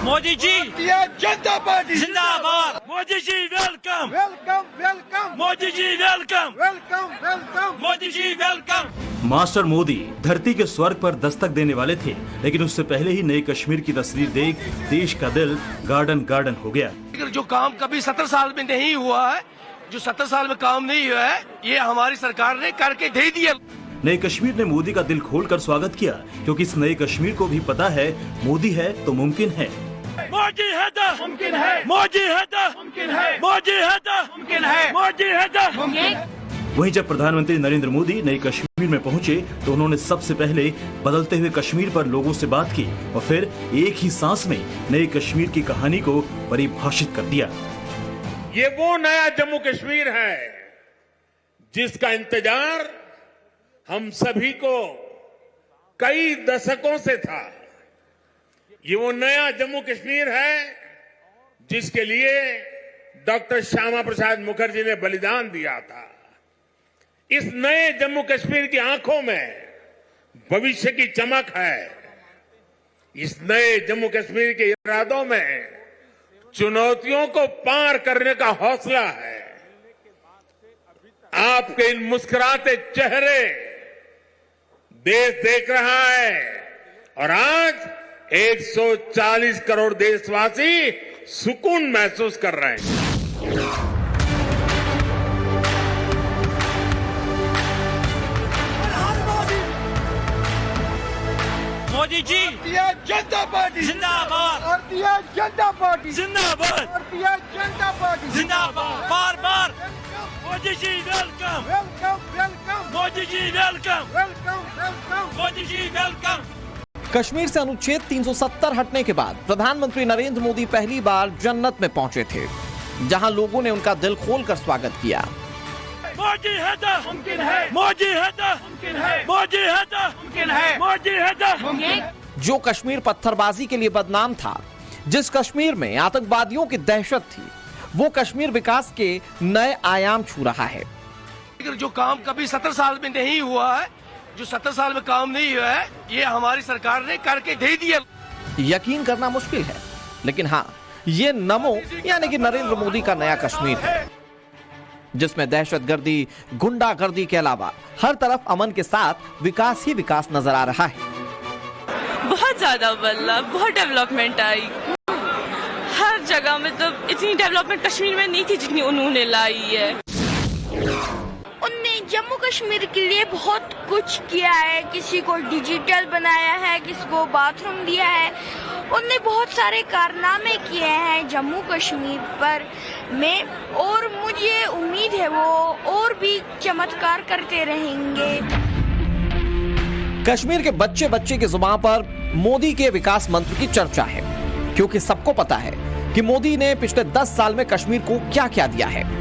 मोदी जी जनता party जिंदाबाद। Modi ji welcome welcome welcome Modi ji welcome welcome welcome Modi ji welcome. Master Modi धरती के स्वर्ग पर दस्तक देने वाले थे, लेकिन उससे पहले ही नए कश्मीर की तस्वीर देख देश का दिल गार्डन गार्डन हो गया। जो काम कभी 70 साल में नहीं हुआ है, जो 70 साल में काम नहीं हुआ है, ये हमारी सरकार ने करके दे दिया। नए कश्मीर ने मोदी का दिल खोलकर स्वागत किया, क्योंकि इस नए कश्मीर को भी पता है मोदी है तो मुमकिन है। मोदी है तो मुमकिन है, मोदी है तो मुमकिन है, मोदी है तो मुमकिन है, मोदी है तो। वहीं जब प्रधानमंत्री नरेंद्र मोदी नए कश्मीर में पहुंचे तो उन्होंने सबसे पहले बदलते हुए कश्मीर पर लोगों से बात की और फिर एक ही सांस में नए कश्मीर की कहानी को परिभाषित कर दिया। ये वो नया जम्मू कश्मीर है जिसका इंतजार हम सभी को कई दशकों से था। ये वो नया जम्मू कश्मीर है जिसके लिए डॉक्टर श्यामा प्रसाद मुखर्जी ने बलिदान दिया था। इस नए जम्मू कश्मीर की आंखों में भविष्य की चमक है। इस नए जम्मू कश्मीर के इरादों में चुनौतियों को पार करने का हौसला है। आपके इन मुस्कुराते चेहरे देश देख रहा है और आज 140 करोड़ देशवासी सुकून महसूस कर रहे हैं। मोदी जी जनता पार्टी जिंदाबाद। भारतीय जनता पार्टी जिंदाबाद भारतीय जनता पार्टी जिंदाबाद। बार बार Modi ji welcome welcome welcome Modi ji welcome welcome welcome Modi ji welcome. Kashmir से अनुच्छेद 370 हटने के बाद प्रधानमंत्री नरेंद्र मोदी पहली बार जन्नत में पहुंचे थे, जहां लोगों ने उनका दिल खोलकर स्वागत किया। मोदी है तो मुमकिन है, मोदी है तो मुमकिन है, मोदी है तो मुमकिन है, मोदी है तो। जो कश्मीर पत्थरबाजी के लिए बदनाम था, जिस कश्मीर में आतंकवादियों की दहशत थी, वो कश्मीर विकास के नए आयाम छू रहा है। जो काम कभी 70 साल में नहीं हुआ है, जो 70 साल में काम नहीं हुआ है, ये हमारी सरकार ने करके दे दिया। यकीन करना मुश्किल है, लेकिन हाँ, ये नमो यानी कि नरेंद्र मोदी का नया कश्मीर है, जिसमें दहशतगर्दी, गुंडागर्दी के अलावा हर तरफ अमन के साथ विकास ही विकास नजर आ रहा है। बहुत ज्यादा बदला, बहुत डेवलपमेंट आई हर जगह में। तो इतनी डेवलपमेंट कश्मीर में नहीं थी जितनी उन्होंने लाई है। उनने जम्मू कश्मीर के लिए बहुत कुछ किया है, किसी को डिजिटल बनाया है, किसी को बाथरूम दिया है। उनने बहुत सारे कारनामे किए हैं जम्मू कश्मीर पर में, और मुझे उम्मीद है वो और भी चमत्कार करते रहेंगे। कश्मीर के बच्चे बच्चे की जुबान पर मोदी के विकास मंत्र की चर्चा है, क्योंकि सबको पता है कि मोदी ने पिछले 10 साल में कश्मीर को क्या क्या दिया है।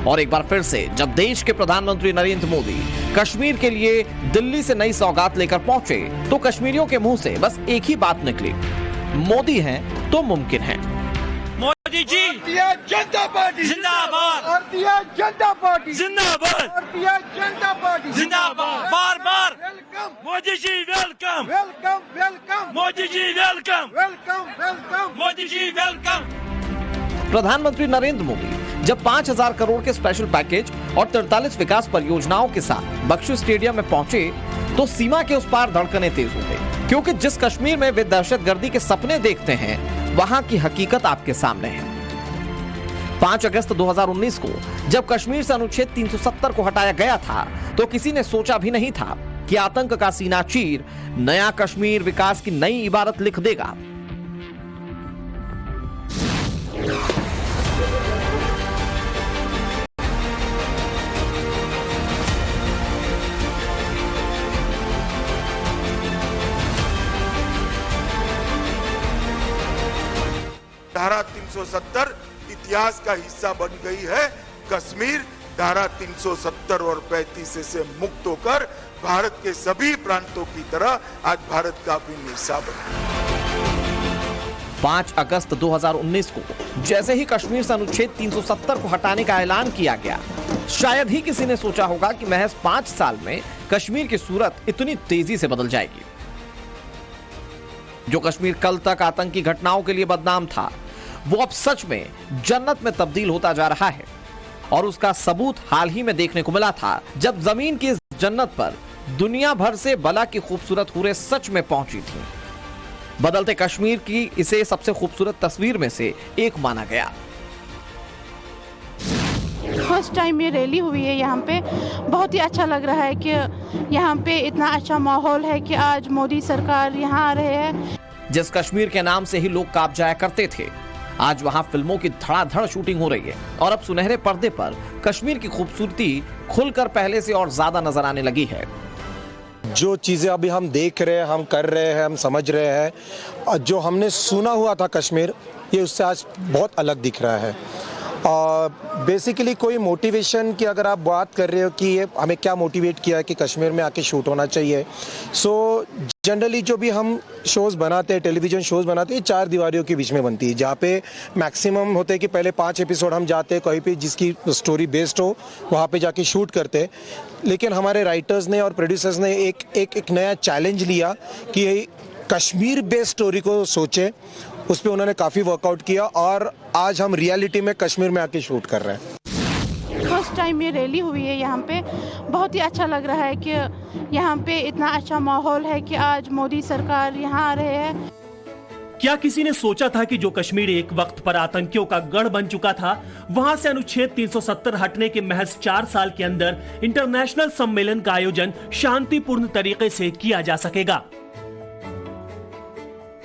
और एक बार फिर से जब देश के प्रधानमंत्री नरेंद्र मोदी कश्मीर के लिए दिल्ली से नई सौगात लेकर पहुंचे तो कश्मीरियों के मुंह से बस एक ही बात निकली, मोदी हैं तो मुमकिन है। मोदी जी जनता पार्टी जिंदाबाद। भारतीय जनता पार्टी जिंदाबाद भारतीय जनता पार्टी जिंदाबाद। बार बार welcome Modi ji welcome welcome welcome Modi ji welcome welcome welcome Modi ji welcome. प्रधानमंत्री नरेंद्र मोदी जब 5000 करोड़ के स्पेशल पैकेज और 43 विकास परियोजनाओं के साथ बख्शी स्टेडियम में पहुंचे तो सीमा के उस पार धड़कनें तेज हो गई, क्योंकि जिस कश्मीर में वे दहशतगर्दी के सपने देखते हैं, वहां की हकीकत आपके सामने है। 5 अगस्त 2019 को जब कश्मीर से अनुच्छेद 370 को हटाया गया था तो किसी ने सोचा भी नहीं था कि आतंक का सीना चीर नया कश्मीर विकास की नई इबारत लिख देगा। धारा 370 इतिहास का हिस्सा बन गई है। कश्मीर धारा 370 और 35 से मुक्त होकर भारत के सभी प्रांतों की तरह आज भारत का अभिन्न हिस्सा बना। 5 अगस्त 2019 को जैसे ही कश्मीर से अनुच्छेद 370 को हटाने का ऐलान किया गया, शायद ही किसी ने सोचा होगा कि महज 5 साल में कश्मीर की सूरत इतनी तेजी से बदल जाएगी। जो कश्मीर कल तक आतंकी घटनाओं के लिए बदनाम था, वो अब सच में जन्नत में तब्दील होता जा रहा है। और उसका सबूत हाल ही में देखने को मिला था, जब जमीन की इस जन्नत पर दुनिया भर से बला की खूबसूरत हूरें सच में पहुंची थी। बदलते कश्मीर की इसे सबसे खूबसूरत तस्वीर में से एक माना गया। फर्स्ट टाइम ये रैली हुई है यहाँ पे, बहुत ही अच्छा लग रहा है कि यहाँ पे इतना अच्छा माहौल है कि आज मोदी सरकार यहाँ आ रहे हैं। जिस कश्मीर के नाम से ही लोग कांप जाया करते थे, आज वहाँ फिल्मों की धड़ाधड़ शूटिंग हो रही है और अब सुनहरे पर्दे पर कश्मीर की खूबसूरती खुलकर पहले से और ज्यादा नजर आने लगी है। जो चीज़ें अभी हम देख रहे हैं, हम कर रहे हैं, हम समझ रहे हैं, और जो हमने सुना हुआ था कश्मीर, ये उससे आज बहुत अलग दिख रहा है। बेसिकली कोई मोटिवेशन की अगर आप बात कर रहे हो कि ये हमें क्या मोटिवेट किया कि कश्मीर में आके शूट होना चाहिए, सो जनरली जो भी हम शोज़ बनाते हैं, टेलीविज़न शोज़ बनाते हैं, 4 दीवारियों के बीच में बनती है, जहाँ पे मैक्सिमम होते हैं कि पहले 5 एपिसोड हम जाते हैं कहीं पे जिसकी स्टोरी बेस्ड हो, वहाँ पे जाके शूट करते हैं। लेकिन हमारे राइटर्स ने और प्रोड्यूसर्स ने एक नया चैलेंज लिया कि कश्मीर बेस्ड स्टोरी को सोचे, उस पर उन्होंने काफ़ी वर्कआउट किया और आज हम रियलिटी में कश्मीर में आके शूट कर रहे हैं। फर्स्ट टाइम ये रैली हुई है यहाँ पे, बहुत ही अच्छा लग रहा है कि यहाँ पे इतना अच्छा माहौल है कि आज मोदी सरकार यहाँ आ रहे हैं। क्या किसी ने सोचा था कि जो कश्मीर एक वक्त पर आतंकियों का गढ़ बन चुका था, वहां से अनुच्छेद 370 हटने के महज 4 साल के अंदर इंटरनेशनल सम्मेलन का आयोजन शांतिपूर्ण तरीके से किया जा सकेगा?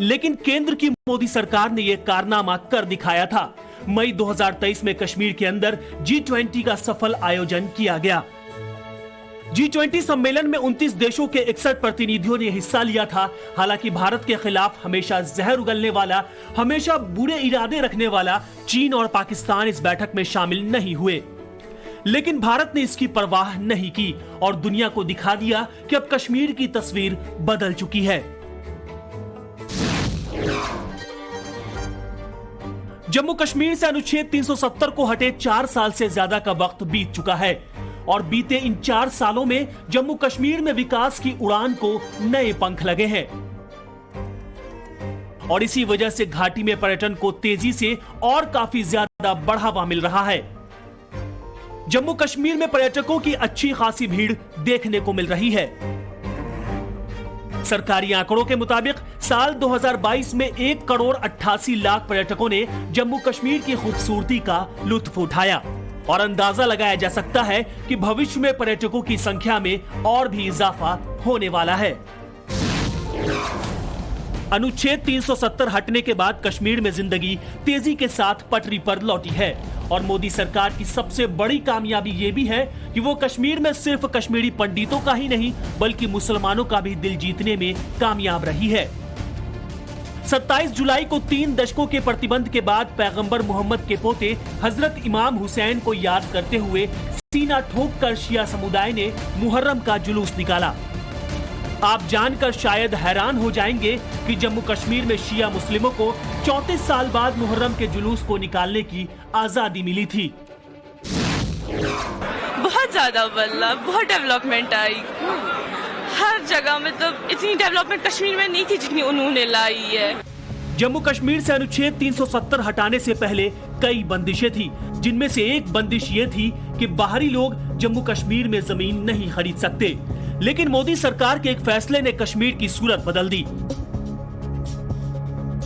लेकिन केंद्र की मोदी सरकार ने यह कारनामा कर दिखाया था। मई 2023 में कश्मीर के अंदर G20 का सफल आयोजन किया गया। G20 सम्मेलन में 29 देशों के 61 प्रतिनिधियों ने हिस्सा लिया था। हालांकि भारत के खिलाफ हमेशा जहर उगलने वाला, हमेशा बुरे इरादे रखने वाला चीन और पाकिस्तान इस बैठक में शामिल नहीं हुए। लेकिन भारत ने इसकी परवाह नहीं की और दुनिया को दिखा दिया कि अब कश्मीर की तस्वीर बदल चुकी है। जम्मू कश्मीर से अनुच्छेद 370 को हटे 4 साल से ज्यादा का वक्त बीत चुका है और बीते इन 4 सालों में जम्मू कश्मीर में विकास की उड़ान को नए पंख लगे हैं और इसी वजह से घाटी में पर्यटन को तेजी से और काफी ज्यादा बढ़ावा मिल रहा है। जम्मू कश्मीर में पर्यटकों की अच्छी खासी भीड़ देखने को मिल रही है। सरकारी आंकड़ों के मुताबिक साल 2022 में 1 करोड़ 88 लाख पर्यटकों ने जम्मू कश्मीर की खूबसूरती का लुत्फ उठाया और अंदाजा लगाया जा सकता है कि भविष्य में पर्यटकों की संख्या में और भी इजाफा होने वाला है। अनुच्छेद 370 हटने के बाद कश्मीर में जिंदगी तेजी के साथ पटरी पर लौटी है और मोदी सरकार की सबसे बड़ी कामयाबी ये भी है कि वो कश्मीर में सिर्फ कश्मीरी पंडितों का ही नहीं बल्कि मुसलमानों का भी दिल जीतने में कामयाब रही है। 27 जुलाई को 3 दशकों के प्रतिबंध के बाद पैगंबर मोहम्मद के पोते हजरत इमाम हुसैन को याद करते हुए सीना ठोककर शिया समुदाय ने मुहर्रम का जुलूस निकाला। आप जानकर शायद हैरान हो जाएंगे कि जम्मू कश्मीर में शिया मुस्लिमों को 34 साल बाद मुहर्रम के जुलूस को निकालने की आजादी मिली थी। बहुत ज्यादा बल्ला, बहुत डेवलपमेंट आई हर जगह में, तो इतनी डेवलपमेंट कश्मीर में नहीं थी जितनी उन्होंने लाई है। जम्मू कश्मीर से अनुच्छेद 370 हटाने से पहले कई बंदिशें थी, जिनमें से एक बंदिश ये थी कि बाहरी लोग जम्मू कश्मीर में जमीन नहीं खरीद सकते। लेकिन मोदी सरकार के एक फैसले ने कश्मीर की सूरत बदल दी।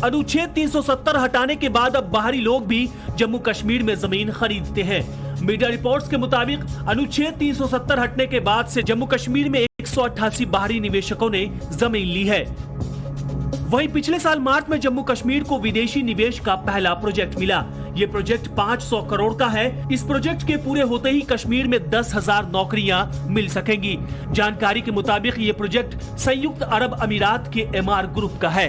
अनुच्छेद 370 हटाने के बाद अब बाहरी लोग भी जम्मू कश्मीर में जमीन खरीदते हैं। मीडिया रिपोर्ट्स के मुताबिक अनुच्छेद 370 हटने के बाद से जम्मू कश्मीर में 188 बाहरी निवेशकों ने जमीन ली है। वहीं पिछले साल मार्च में जम्मू कश्मीर को विदेशी निवेश का पहला प्रोजेक्ट मिला। ये प्रोजेक्ट 500 करोड़ का है। इस प्रोजेक्ट के पूरे होते ही कश्मीर में 10,000 नौकरियां मिल सकेंगी। जानकारी के मुताबिक ये प्रोजेक्ट संयुक्त अरब अमीरात के एमआर ग्रुप का है।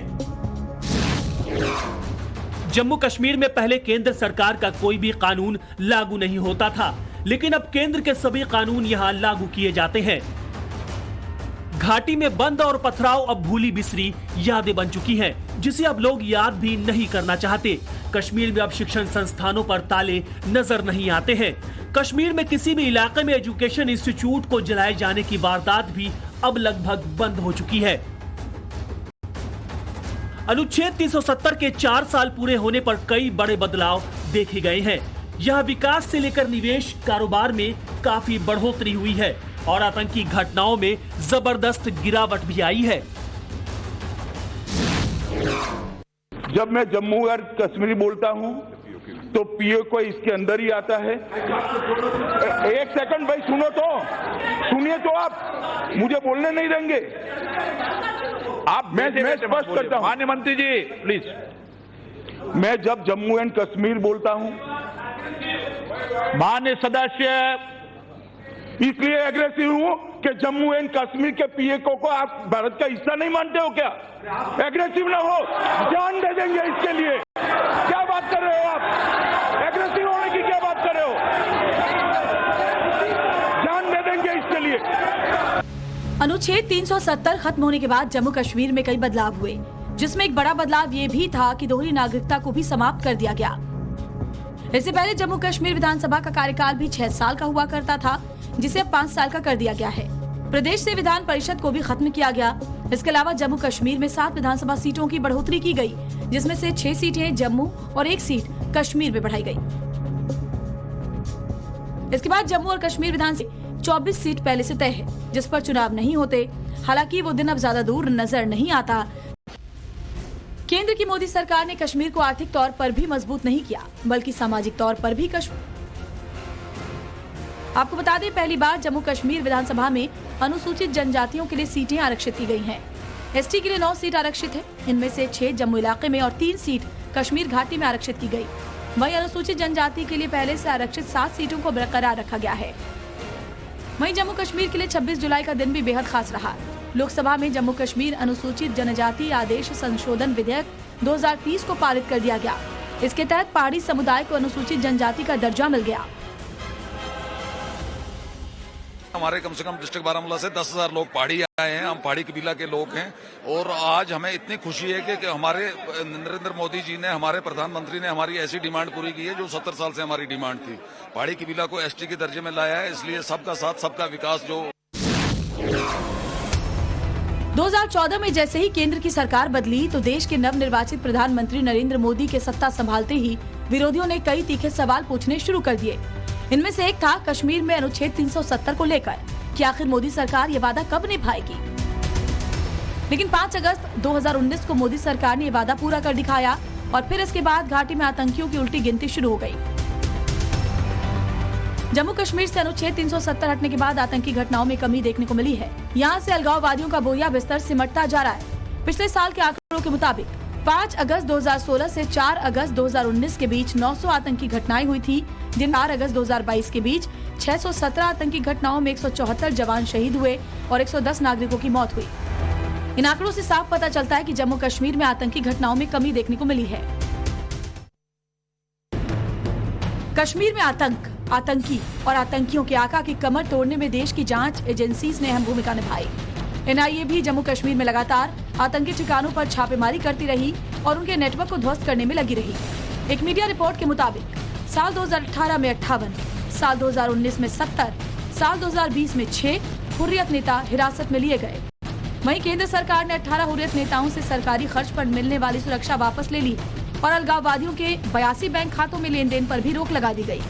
जम्मू कश्मीर में पहले केंद्र सरकार का कोई भी कानून लागू नहीं होता था, लेकिन अब केंद्र के सभी कानून यहां लागू किए जाते हैं। घाटी में बंद और पथराव अब भूली बिसरी यादें बन चुकी हैं, जिसे अब लोग याद भी नहीं करना चाहते। कश्मीर में अब शिक्षण संस्थानों पर ताले नजर नहीं आते हैं। कश्मीर में किसी भी इलाके में एजुकेशन इंस्टीट्यूट को जलाए जाने की वारदात भी अब लगभग बंद हो चुकी है। अनुच्छेद 370 के 4 साल पूरे होने पर कई बड़े बदलाव देखे गए हैं। यह विकास से लेकर निवेश, कारोबार में काफी बढ़ोतरी हुई है और आतंकी घटनाओं में जबरदस्त गिरावट भी आई है। जब मैं जम्मू और कश्मीर बोलता हूं तो पीओके इसके अंदर ही आता है। एक सेकंड भाई, सुनो तो, सुनिए तो, आप मुझे बोलने नहीं देंगे। आप मैं स्पष्ट करता हूं, माननीय मंत्री जी प्लीज। मैं जब जम्मू एंड कश्मीर बोलता हूं, माननीय सदस्य, इसलिए एग्रेसिव हूं कि जम्मू एंड कश्मीर के पीओके को आप भारत का हिस्सा नहीं मानते हो क्या? एग्रेसिव ना हो, जान दे देंगे इसके लिए। क्या बात कर रहे हो आप? एग्रेसिव होने की क्या बात कर रहे हो? जान दे देंगे इसके लिए। अनुच्छेद 370 खत्म होने के बाद जम्मू कश्मीर में कई बदलाव हुए, जिसमें एक बड़ा बदलाव ये भी था कि दोहरी नागरिकता को भी समाप्त कर दिया गया। इससे पहले जम्मू कश्मीर विधानसभा का कार्यकाल भी 6 साल का हुआ करता था, जिसे अब 5 साल का कर दिया गया है। प्रदेश से विधान परिषद को भी खत्म किया गया। इसके अलावा जम्मू कश्मीर में 7 विधानसभा सीटों की बढ़ोतरी की गई, जिसमें से 6 सीटें जम्मू और 1 सीट कश्मीर में बढ़ाई गई। इसके बाद जम्मू और कश्मीर विधानसभा 24 सीट पहले से तय है, जिस पर चुनाव नहीं होते। हालांकि वो दिन अब ज्यादा दूर नजर नहीं आता। केंद्र की मोदी सरकार ने कश्मीर को आर्थिक तौर पर भी मजबूत नहीं किया, बल्कि सामाजिक तौर पर भी आपको बता दें, पहली बार जम्मू कश्मीर विधानसभा में अनुसूचित जनजातियों के लिए सीटें आरक्षित की गई हैं। एसटी के लिए 9 सीट आरक्षित है। इनमें से 6 जम्मू इलाके में और 3 सीट कश्मीर घाटी में आरक्षित की गई। वहीं अनुसूचित जनजाति के लिए पहले से आरक्षित 7 सीटों को बरकरार रखा गया है। वहीं जम्मू कश्मीर के लिए 26 जुलाई का दिन भी बेहद खास रहा। लोकसभा में जम्मू कश्मीर अनुसूचित जनजाति आदेश संशोधन विधेयक 2030 को पारित कर दिया गया। इसके तहत पहाड़ी समुदाय को अनुसूचित जनजाति का दर्जा मिल गया। हमारे कम से कम डिस्ट्रिक्ट बारामूला से 10,000 लोग पहाड़ी आए हैं। हम पहाड़ी कबीला के लोग हैं और आज हमें इतनी खुशी है कि हमारे नरेंद्र मोदी जी ने, हमारे प्रधानमंत्री ने हमारी ऐसी डिमांड पूरी की है जो 70 साल से हमारी डिमांड थी। पहाड़ी कबीला को एसटी के दर्जे में लाया है, इसलिए सबका साथ सबका विकास। जो 2014 में जैसे ही केंद्र की सरकार बदली तो देश के नवनिर्वाचित प्रधानमंत्री नरेंद्र मोदी के सत्ता संभालते ही विरोधियों ने कई तीखे सवाल पूछने शुरू कर दिए। इनमें से एक था कश्मीर में अनुच्छेद 370 को लेकर कि आखिर मोदी सरकार ये वादा कब निभाएगी। लेकिन 5 अगस्त 2019 को मोदी सरकार ने ये वादा पूरा कर दिखाया और फिर इसके बाद घाटी में आतंकियों की उल्टी गिनती शुरू हो गई। जम्मू कश्मीर से अनुच्छेद 370 हटने के बाद आतंकी घटनाओं में कमी देखने को मिली है। यहाँ से अलगाववादियों का बोरिया बिस्तर सिमटता जा रहा है। पिछले साल के आंकड़ों के मुताबिक 5 अगस्त 2016 से 4 अगस्त 2019 के बीच 900 आतंकी घटनाएं हुई थी, जिन 4 अगस्त 2022 के बीच 617 आतंकी घटनाओं में 174 जवान शहीद हुए और 110 नागरिकों की मौत हुई। इन आंकड़ों से साफ पता चलता है कि जम्मू कश्मीर में आतंकी घटनाओं में कमी देखने को मिली है। कश्मीर में आतंकी और आतंकियों के आका की कमर तोड़ने में देश की जांच एजेंसीज ने अहम भूमिका निभाई। एनआईए भी जम्मू कश्मीर में लगातार आतंकी ठिकानों पर छापेमारी करती रही और उनके नेटवर्क को ध्वस्त करने में लगी रही। एक मीडिया रिपोर्ट के मुताबिक साल 2018 में 58, साल 2019 में 70, साल 2020 में 6 हुर्रियत नेता हिरासत में लिए गए। वहीं केंद्र सरकार ने 18 हुर्रियत नेताओं से सरकारी खर्च पर मिलने वाली सुरक्षा वापस ले ली और अलगाववादियों के 82 बैंक खातों में लेन देन पर भी रोक लगा दी गई।